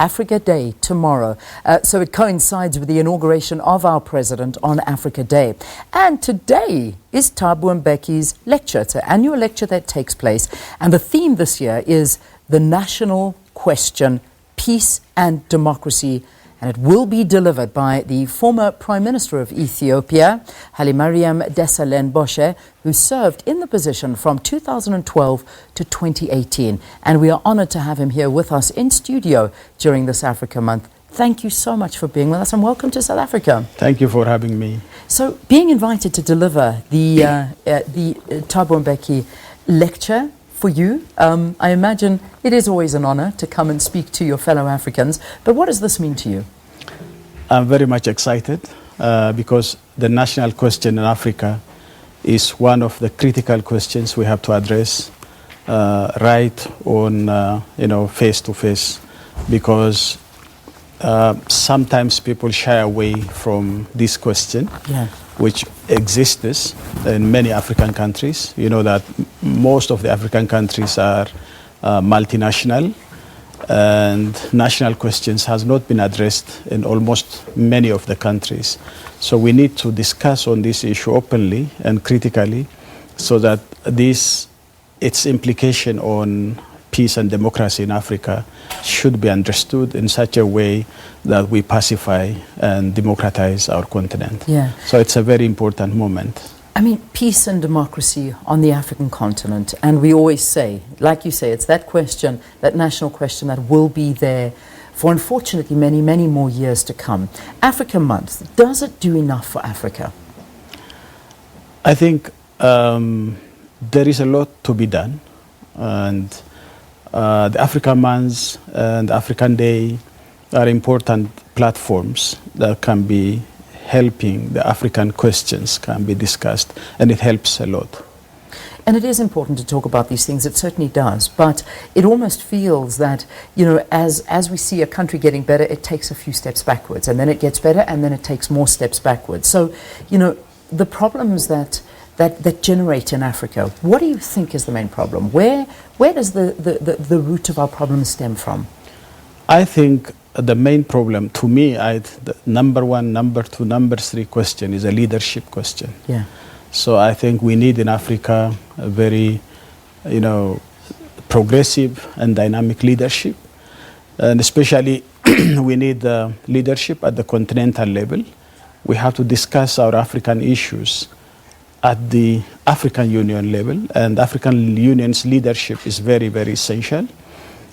Africa Day tomorrow. So it coincides with the inauguration of our president on Africa Day. And today is Thabo Mbeki's lecture. It's an annual lecture that takes place. And the theme this year is the national question, peace and democracy. And it will be delivered by the former Prime Minister of Ethiopia, Hailemariam Desalegn Boshe, who served in the position from 2012 to 2018. And we are honored to have him here with us in studio during this Africa Month. Thank you so much for being with us and welcome to South Africa. Thank you for having me. So being invited to deliver the Thabo Mbeki lecture for you, I imagine it is always an honor to come and speak to your fellow Africans. But what does this mean to you? I'm very much excited because the national question in Africa is one of the critical questions we have to address right on, face to face, because sometimes people shy away from this question, which exists in many African countries. You know that most of the African countries are multinational, and national questions has not been addressed in almost many of the countries. So we need to discuss on this issue openly and critically, so that its implication on peace and democracy in Africa should be understood in such a way that we pacify and democratize our continent. So it's a very important moment. I mean, peace and democracy on the African continent, and we always say, like you say, it's that question, that national question that will be there for unfortunately many, many more years to come. Africa Month, does it do enough for Africa? I think there is a lot to be done, and the Africa Month and African Day are important platforms that can be helping the African questions can be discussed, and it helps a lot. And it is important to talk about these things, it certainly does, but it almost feels that, as we see a country getting better, it takes a few steps backwards, and then it gets better, and then it takes more steps backwards. So, the problems that generate in Africa, what do you think is the main problem? Where does the root of our problem stem from? I think the main problem, to me, the number one, number two, number three question is a leadership question. So I think we need in Africa a very, progressive and dynamic leadership. And especially we need leadership at the continental level. We have to discuss our African issues at the African Union level, and African Union's leadership is very, very essential.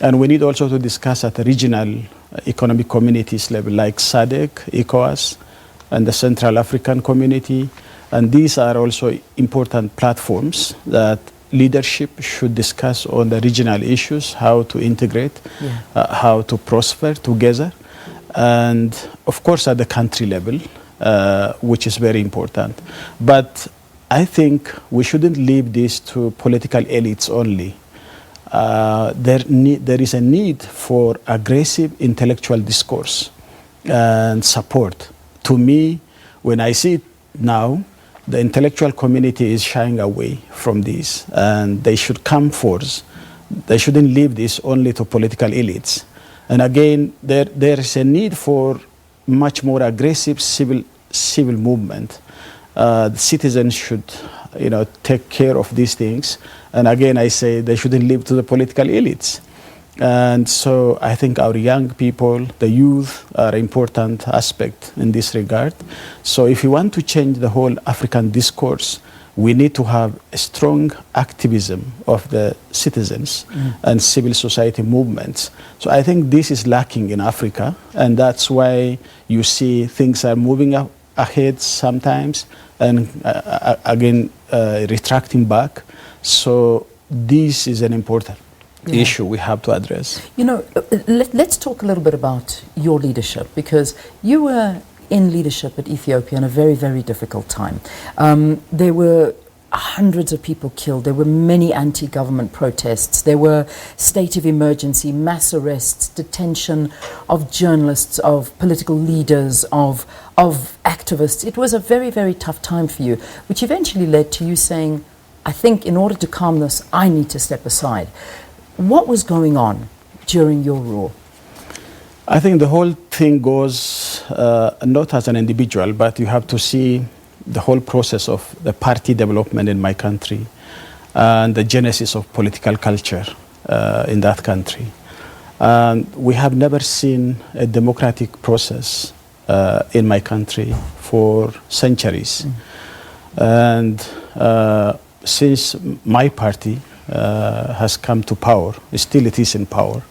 And we need also to discuss at the regional economic communities level, like SADC, ECOWAS, and the Central African Community. And these are also important platforms that leadership should discuss on the regional issues, how to integrate, how to prosper together. And of course at the country level, which is very important. But I think we shouldn't leave this to political elites only. There is a need for aggressive intellectual discourse and support. To me, when I see it now, the intellectual community is shying away from this, and they should come forth. They shouldn't leave this only to political elites. And again, there is a need for much more aggressive civil movement. The citizens should, take care of these things. And again, I say they shouldn't leave to the political elites. And so I think our young people, the youth, are an important aspect in this regard. So if we want to change the whole African discourse, we need to have a strong activism of the citizens and civil society movements. So I think this is lacking in Africa, and that's why you see things are moving ahead sometimes, and again, retracting back. So this is an important issue we have to address. Let's talk a little bit about your leadership, because you were in leadership at Ethiopia in a very, very difficult time. There were hundreds of people killed. There were many anti-government protests. There were state of emergency, mass arrests, detention of journalists, of political leaders, of activists. It was a very, very tough time for you, which eventually led to you saying, I think in order to calm this, I need to step aside. What was going on during your rule? I think the whole thing goes not as an individual, but you have to see the whole process of the party development in my country and the genesis of political culture in that country. We have never seen a democratic process in my country for centuries. And since my party has come to power, still it is in power,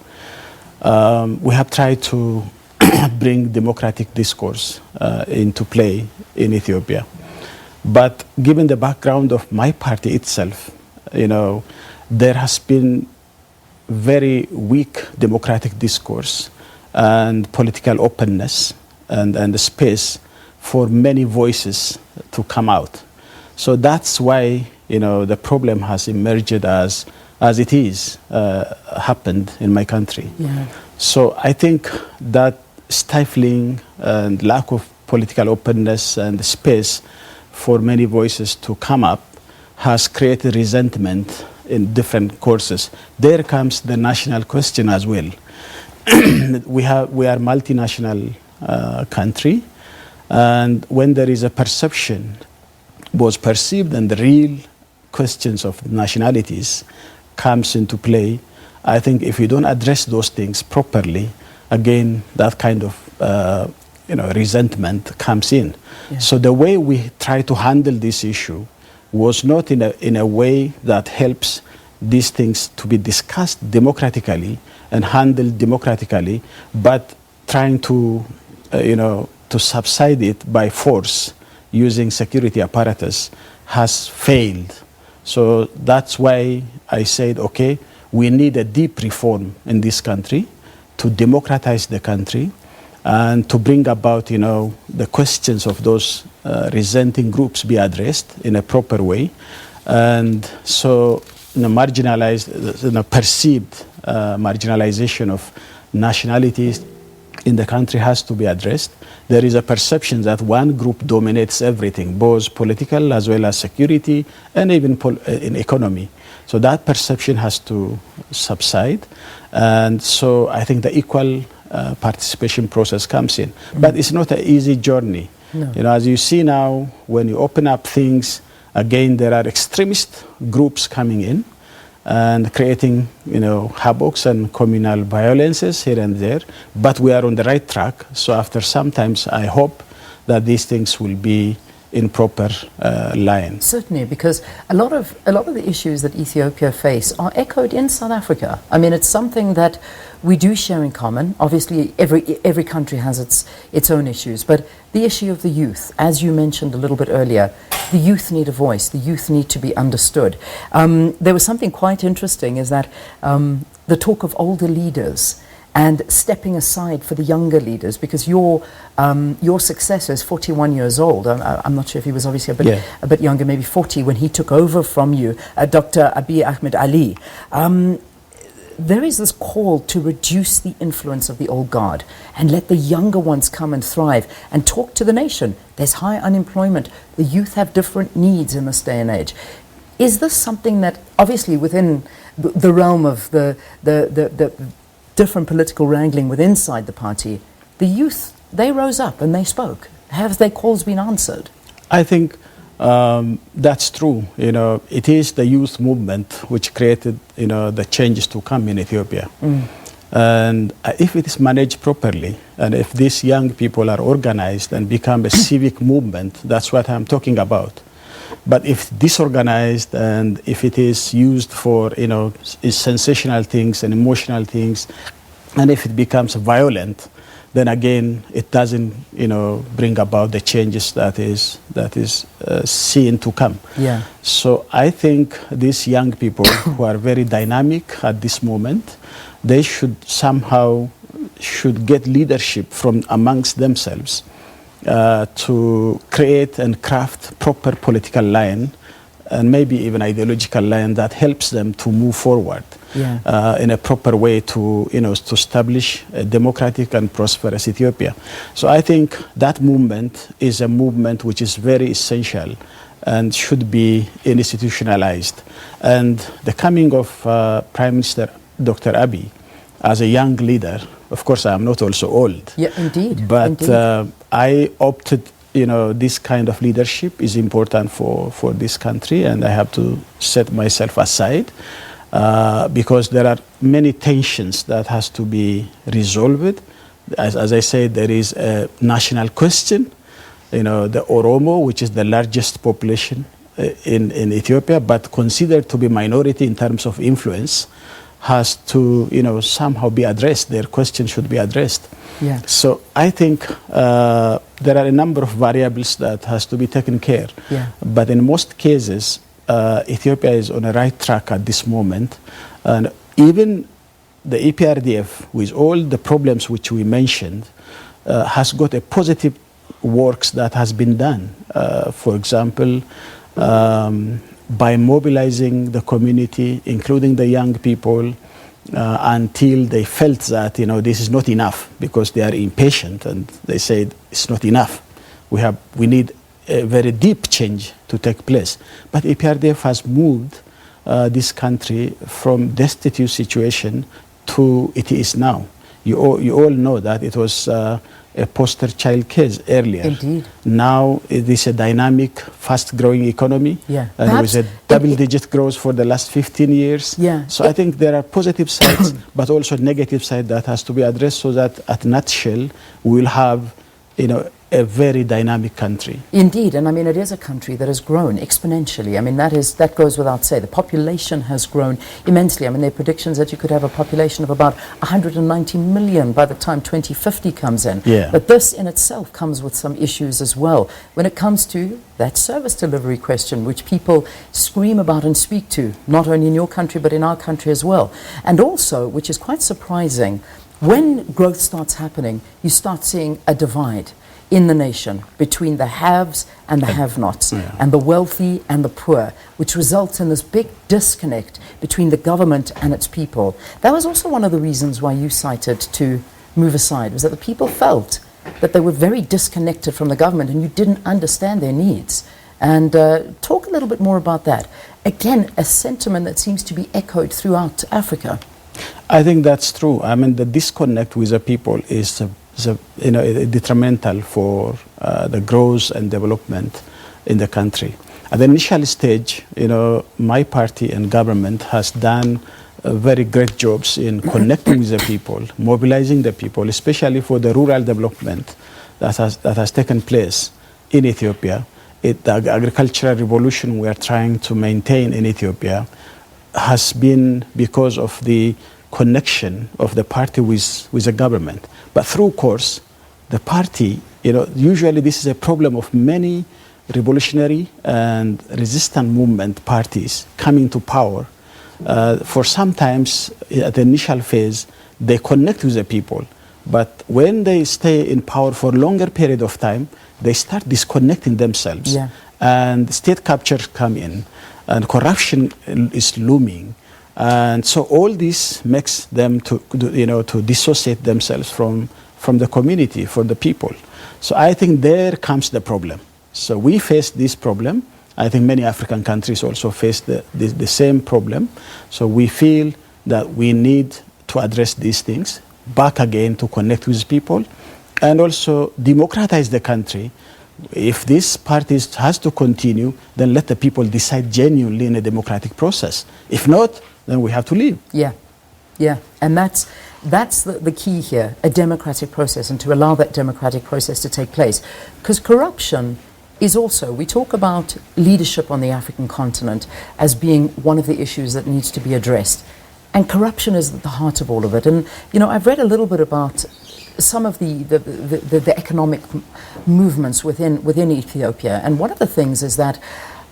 we have tried to bring democratic discourse into play in Ethiopia. But given the background of my party itself, there has been very weak democratic discourse and political openness and space for many voices to come out. So that's why the problem has emerged as it is happened in my country. Yeah. So I think that stifling and lack of political openness and space for many voices to come up has created resentment in different courses. There comes the national question as well. We are multinational country, and when there is a perception, both perceived and the real questions of nationalities comes into play, I think if you don't address those things properly, again, that kind of resentment comes in. Yeah. So the way we try to handle this issue was not in a way that helps these things to be discussed democratically and handled democratically, but trying to subside it by force using security apparatus has failed. So that's why I said, okay, we need a deep reform in this country to democratize the country and to bring about, the questions of those resenting groups be addressed in a proper way. And so marginalized, perceived marginalization of nationalities in the country has to be addressed. There is a perception that one group dominates everything, both political as well as security and even in economy. So that perception has to subside. And so I think the equal participation process comes in. But it's not an easy journey. No. As you see now, when you open up things, again, there are extremist groups coming in and creating, havocs and communal violences here and there. But we are on the right track. So after some time, I hope that these things will be in proper line. Certainly, because a lot of the issues that Ethiopia face are echoed in South Africa. I mean, it's something that we do share in common. Obviously, every country has its own issues, but the issue of the youth, as you mentioned a little bit earlier, the youth need a voice. The youth need to be understood. There was something quite interesting, is that the talk of older leaders and stepping aside for the younger leaders, because your successor is 41 years old. I'm not sure if he was obviously a bit younger, maybe 40 when he took over from you, Dr. Abiy Ahmed Ali. There is this call to reduce the influence of the old guard and let the younger ones come and thrive and talk to the nation. There's high unemployment. The youth have different needs in this day and age. Is this something that, obviously within the realm of the different political wrangling within inside the party, the youth, they rose up and they spoke? Have their calls been answered? I think that's true. It is the youth movement which created, the changes to come in Ethiopia. And if it is managed properly, and if these young people are organized and become a civic movement, that's what I'm talking about. But if disorganized and if it is used for, sensational things and emotional things, and if it becomes violent, then again, it doesn't, bring about the changes that is seen to come. Yeah. So I think these young people who are very dynamic at this moment, they should get leadership from amongst themselves to create and craft proper political line and maybe even ideological line that helps them to move forward in a proper way to establish a democratic and prosperous Ethiopia. So I think that movement is a movement which is very essential and should be institutionalized. And the coming of Prime Minister Dr. Abiy as a young leader Of course, I am not also old. Yeah, indeed. But indeed. I opted, this kind of leadership is important for this country, and I have to set myself aside because there are many tensions that has to be resolved. As I said, there is a national question, the Oromo, which is the largest population in Ethiopia, but considered to be minority in terms of influence, has to, somehow be addressed. Their question should be addressed. Yeah. So I think there are a number of variables that has to be taken care. Yeah. But in most cases, Ethiopia is on a right track at this moment. And even the EPRDF, with all the problems which we mentioned, has got a positive works that has been done. For example, by mobilizing the community, including the young people, until they felt that this is not enough, because they are impatient and they said it's not enough. We need a very deep change to take place. But EPRDF has moved this country from destitute situation to it is now. You all know that it was a poster child case earlier. Indeed. Now it is a dynamic, fast-growing economy. Yeah. And with a double-digit growth for the last 15 years. Yeah. So I think there are positive sides, but also negative side that has to be addressed, so that at nutshell we will have, a very dynamic country. Indeed, and I mean, it is a country that has grown exponentially. I mean, that goes without say. The population has grown immensely. I mean, there are predictions that you could have a population of about 190 million by the time 2050 comes in. Yeah. But this in itself comes with some issues as well. When it comes to that service delivery question, which people scream about and speak to, not only in your country, but in our country as well. And also, which is quite surprising, when growth starts happening, you start seeing a divide in the nation between the haves and the have-nots, and the wealthy and the poor, which results in this big disconnect between the government and its people. That was also one of the reasons why you cited to move aside, was that the people felt that they were very disconnected from the government and you didn't understand their needs. And talk a little bit more about that. Again, a sentiment that seems to be echoed throughout Africa. I think that's true. I mean, the disconnect with the people is detrimental for the growth and development in the country. At the initial stage, my party and government has done very great jobs in connecting with the people, mobilizing the people, especially for the rural development that has taken place in Ethiopia. The agricultural revolution we are trying to maintain in Ethiopia has been because of the connection of the party with the government. But through course, the party, usually this is a problem of many revolutionary and resistant movement parties coming to power. For sometimes, at the initial phase, they connect with the people. But when they stay in power for a longer period of time, they start disconnecting themselves. Yeah. And state captures come in, and corruption is looming. And so all this makes them to dissociate themselves from the community, from the people. So I think there comes the problem. So we face this problem. I think many African countries also face the same problem. So we feel that we need to address these things, back again to connect with people, and also democratize the country. If this party has to continue, then let the people decide genuinely in a democratic process. If not, then we have to leave. Yeah, yeah, and that's the key here, a democratic process, and to allow that democratic process to take place. Because corruption is also, we talk about leadership on the African continent as being one of the issues that needs to be addressed. And corruption is at the heart of all of it. And, I've read a little bit about some of the economic movements within Ethiopia. And one of the things is that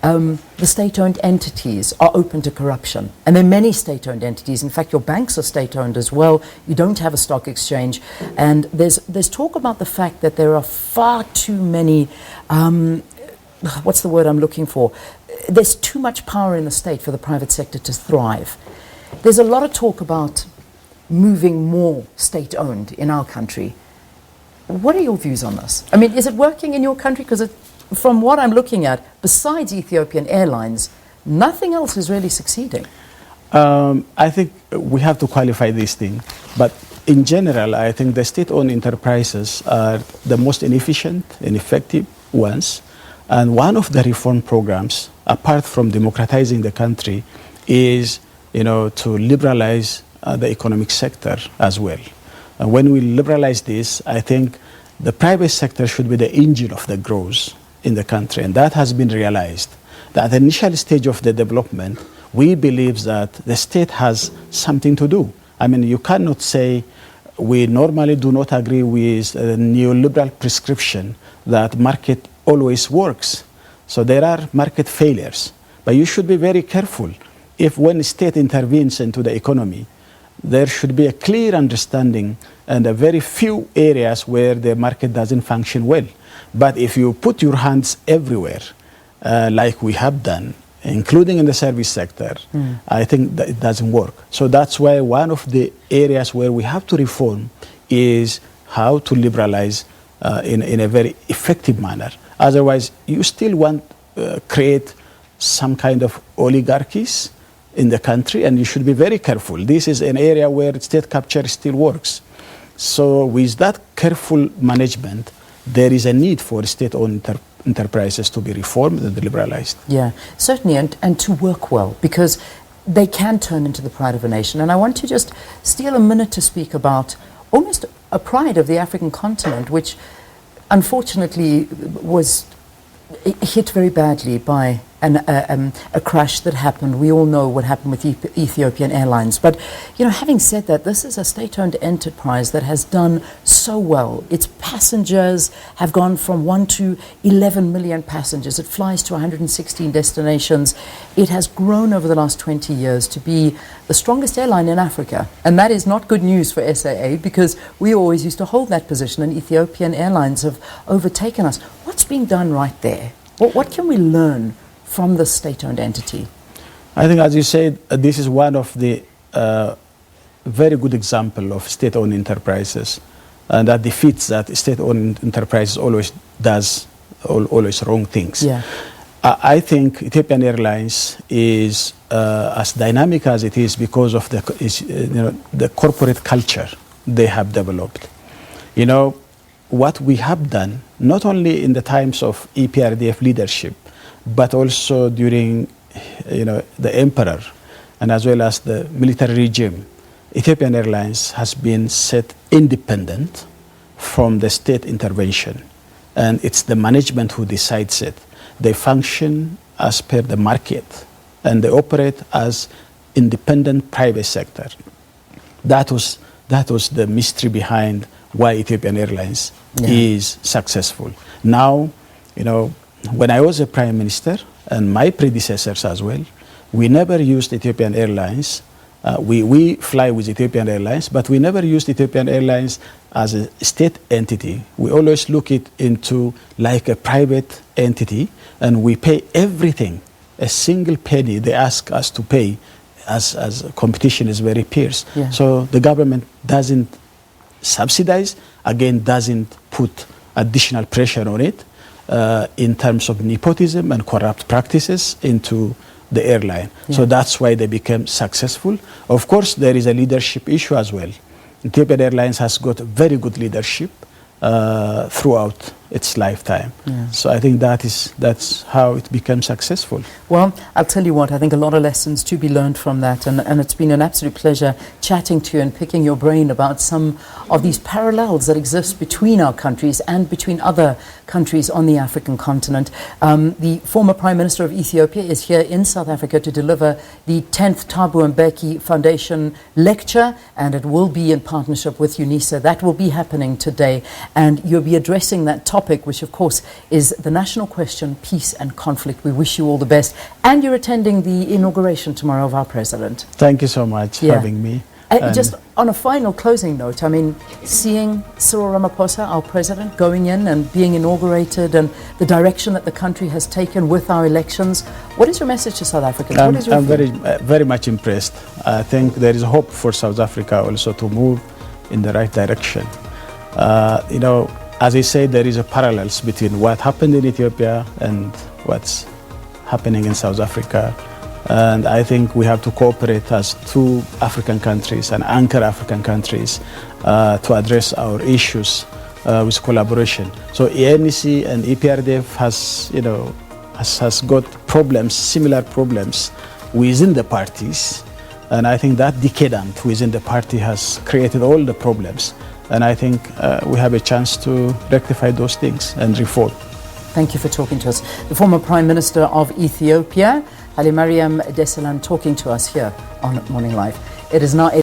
the state-owned entities are open to corruption. And there are many state-owned entities. In fact, your banks are state-owned as well. You don't have a stock exchange. And there's talk about the fact that there are far too many, what's the word I'm looking for? There's too much power in the state for the private sector to thrive. There's a lot of talk about moving more state-owned in our country. What are your views on this? I mean, is it working in your country? Because from what I'm looking at, besides Ethiopian Airlines, nothing else is really succeeding. I think we have to qualify this thing, but in general, I think the state-owned enterprises are the most inefficient and effective ones. And one of the reform programs, apart from democratizing the country, is to liberalize the economic sector as well. And when we liberalize this, I think the private sector should be the engine of the growth in the country, and that has been realized. That at the initial stage of the development, we believe that the state has something to do. I mean, you cannot say we normally do not agree with a neoliberal prescription that market always works. So there are market failures, but you should be very careful. If when the state intervenes into the economy, there should be a clear understanding and a very few areas where the market doesn't function well. But if you put your hands everywhere, like we have done, including in the service sector, I think that it doesn't work. So that's why one of the areas where we have to reform is how to liberalize in a very effective manner. Otherwise, you still want to create some kind of oligarchies in the country, and you should be very careful. This is an area where state capture still works. So with that careful management, there is a need for state-owned enterprises to be reformed and liberalized. Yeah, certainly, and to work well, because they can turn into the pride of a nation. And I want to just steal a minute to speak about almost a pride of the African continent, which unfortunately was hit very badly by a crash that happened. We all know what happened with Ethiopian Airlines. But, having said that, this is a state-owned enterprise that has done so well. Its passengers have gone from 1 to 11 million passengers. It flies to 116 destinations. It has grown over the last 20 years to be the strongest airline in Africa. And that is not good news for SAA, because we always used to hold that position, and Ethiopian Airlines have overtaken us. What's being done right there? What can we learn from the state-owned entity? I think, as you said, this is one of the very good example of state-owned enterprises, and that defeats that state-owned enterprises always does always wrong things. Yeah. I think Ethiopian Airlines is as dynamic as it is because of the corporate culture they have developed. What we have done, not only in the times of EPRDF leadership, but also during the emperor and as well as the military regime, Ethiopian Airlines has been set independent from the state intervention, and it's the management who decides it. They function as per the market, and they operate as independent private sector. That was the mystery behind why Ethiopian Airlines is successful. Now, when I was a prime minister, and my predecessors as well, we never used Ethiopian Airlines. We fly with Ethiopian Airlines, but we never used Ethiopian Airlines as a state entity. We always look it into like a private entity, and we pay everything, a single penny they ask us to pay, as competition is very fierce. Yeah. So the government doesn't subsidize, again, doesn't put additional pressure on it in terms of nepotism and corrupt practices into the airline. Yeah. So that's why they became successful. Of course, there is a leadership issue as well. Ethiopian Airlines has got very good leadership throughout its lifetime. Yeah. So I think that's how it became successful. Well, I'll tell you what, I think a lot of lessons to be learned from that, and it's been an absolute pleasure chatting to you and picking your brain about some of these parallels that exist between our countries and between other countries on the African continent. The former Prime Minister of Ethiopia is here in South Africa to deliver the 10th Thabo Mbeki Foundation lecture, and it will be in partnership with UNISA. That will be happening today, and you'll be addressing that topic, which of course is the national question, peace and conflict. We wish you all the best. And you're attending the inauguration tomorrow of our president. Thank you so much for having me. Just on a final closing note, I mean, seeing Cyril Ramaphosa, our president, going in and being inaugurated, and the direction that the country has taken with our elections, what is your message to South Africans? I'm very much impressed. I think there is hope for South Africa also to move in the right direction. As I said, there is a parallels between what happened in Ethiopia and what's happening in South Africa. And I think we have to cooperate as two African countries and anchor African countries to address our issues with collaboration. So ANC and EPRDF has got problems, similar problems within the parties. And I think that decadent within the party has created all the problems. And I think we have a chance to rectify those things and reform. Thank you for talking to us. The former Prime Minister of Ethiopia, Hailemariam Desalegn, talking to us here on Morning Live. It is now